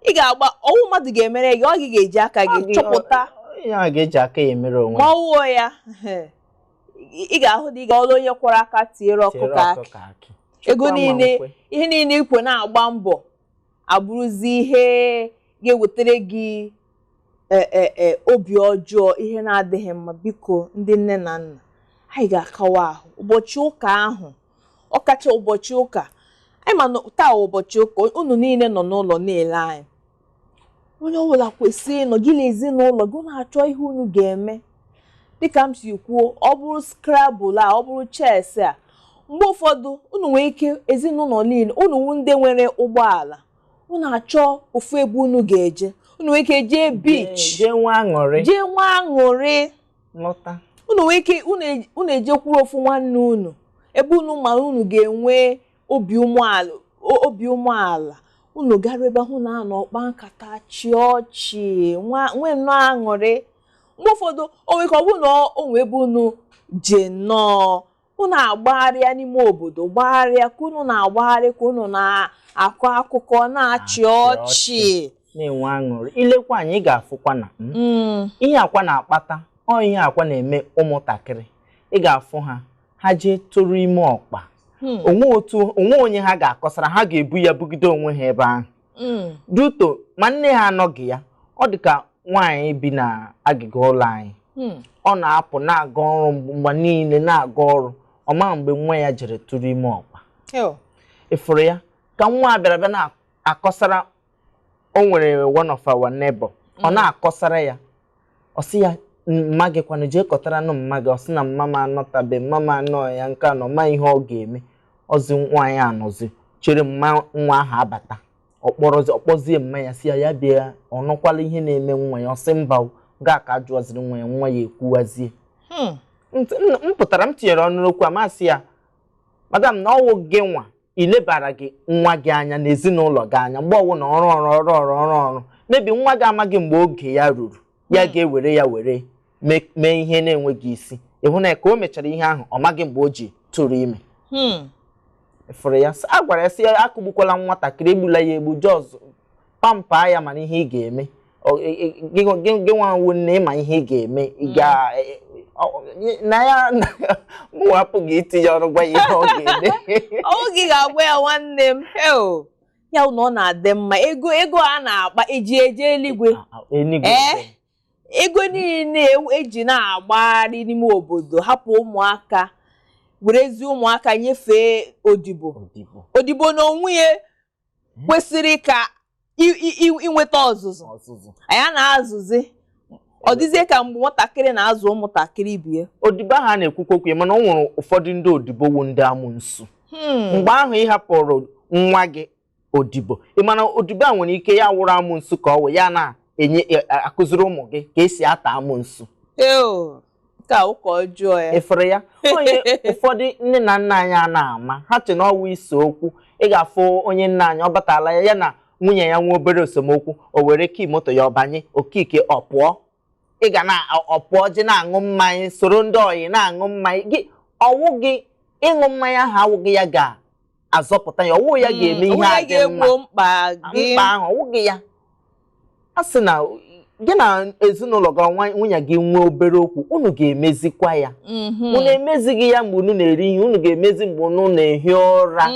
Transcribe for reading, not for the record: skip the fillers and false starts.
ị ga-agba ọwụ mmadụ ga-emere gị, ọ gị ga-eji aka gị chọpụta ya ga-eji aka ya emere onwe ma ọwụọ ya. Ị ga-ahụ dị ọrụ onye kwọrọ aka tiere ọkụkọ akị. Ego niile, ihe niile ikwe na-agba mbọ abụrụzi ihe ga-ewetara gị obi ọjọọ, ihe na-adịghị mma. Biko ndị nne na nna, anyị ga-akawa ahụ ụbọchị ụka ahụ, ọkacha ụbọchị ụka. Anyị ma taa ụbọchị ụka, unu niile nọ n'ụlọ na-ele anyị. Onye ọbụla kwesịrị ịnọ gị na ezinụlọ gị na-achọ ihe unu ga-eme. Dịka m si kwuo, ọ bụrụ Scrabble a, ọ bụrụ chess a, mgbe ụfọdụ unu nwere ike ezinụlọ niile, unu ndị nwere ụgbọala, unu achọ ofu ebe unu ga-eje, unu nwere ike jee beach, jee nwa aṅụrị lọta. Unu nwere ike unu ejekwuru ofu nwanne unu ebe unu ma unu ga-enwe obi umeala. Unu gara ebe ahụ na-anọ kpaa nkata, chị ọchị, nwee nnọọ aṅụrị. Mgbe ụfọdụ o nwere ka ọ bụrụ na o nwee ebe unu je nnọọ, unu agbagharịa n'ime obodo, gbagharịa ka unu na-agbagharị, ka unu na-akọ akụkọ, na-achị ọchị, na-enwe aṅụrị. Ilekwa anyị, ị ga-afụkwa na ihe akwa na-akpata ihe akwa na-eme ụmụntakịrị. Ị ga-afụ ha jee tụrụ ime ọkpa, onwe onye ha ga-akọsara, ha ga-ebu ya bugide onwe ha ebe ahụ. Duto ma nne ha anọghị ya, ọ dị ka nwaanyị bi na agịga ụlọ anyị, ọ na-apụ na-aga ọrụ mgbe niile, na-aga ọrụ, ọma mgbe nwa ya jere tụrụ ime ọkpa. Ịfụrụ ya ka nwa bịara na-akọsara. O nwere one of our neighbor, ọ na-akọsara ya, ọ sị ya, mma gị kwanụ jee kọtara nụ mma gị. Ọ sị na mama anọtabe, mama anọ ya nke anọ, ma ihe ọ ga-eme. Ọzi nwaanyị anọzi chere nwa ahụ abata, ọkpọzie mma ya, si ya bịa, ọ nọkwala ihe na-eme nwa ya. Ọ sị mba, gaa ka ajụwaziri nwa ya ekwuwazie. M pụtara, m tinyere ọnụ n'okwu, amasị ya, madam, na ọwụ gị nwa ilebara gị nwa gị anya na ezinụlọ gị anya mgbe ọwụ na ọrụ mebi nwa gị amaghị mgbe oge ya ruru, ya ga-ewere ya were mee ihe na-enweghị isi. Ịhụ na ka o mechara ihe ahụ, ọ maghị mgbe o ji tụrụ ime. Fụrụ ya, a gwara ya sị ya, akụgbukwala nwatakịrị, egbula ya egbu, jọz pampa ya, mana ihe ị ga-eme. Gị nwa nne ịma ihe ị ga-eme, na ya mwapụ gị itinye ọrụ gwa ya ihe ọ ga-eme. Ọ gị ga-agwa ya, nwanne m, ya na ọ na-adị mma. Ego a na-akpa eji eje eluigwe. Ego niile eji na-agbagharị n'ime obodo, hapụ ụmụaka, werezi ụmụaka nyefee odibo na onwe ya kwesịrị ka inweta ọzụzụ. Anyị na-azụzi, ọ dịzie ka mgbe nwatakịrị na-azụ ụmụntakịrị bie. Odibo ahụ a na-ekwukwa okwu, mana ọ nwere ụfọdụ ndị odibo wu ndị amụnsu. Mgbe ahụ ị hapụrụ nwa gị odibo, ị mana odibo a nwere ike ya wụrụ amụnsu ka ọ wụ ya na-enye akụziri ụmụ gị ka esi ata amụnsu. Ka ụka ọjọọ ya. Ịfụrụ ya, onye ụfọdụ nne na nna anyị a na-ama, ha che na ọwụ ise okwu. Ị ga-afụ onye nna anyị, ọ batala ya na nwunye ya nwee obere esemokwu, o were kii moto ya ọbanye okike ọ pụọ. Ị ga na ọpụọ je na-aṅụ mmanya, soro ndị oyi na-aṅụ mmanya gị. Ọwụ gị ịṅụ mmanya ahụ awụghị ya ga-azọpụta ya, ọwụ ya ga-eme ihe a dị mma. Mkpa ahụ ọwụ gị ya. A sị na gị na ezinụlọ gị, nwunye gị nwee obere okwu, unu ga-emezikwa ya. Unu emezighị ya mgbe unu na-eri ihe, unu ga-emezi mgbe unu na-ehi ụra.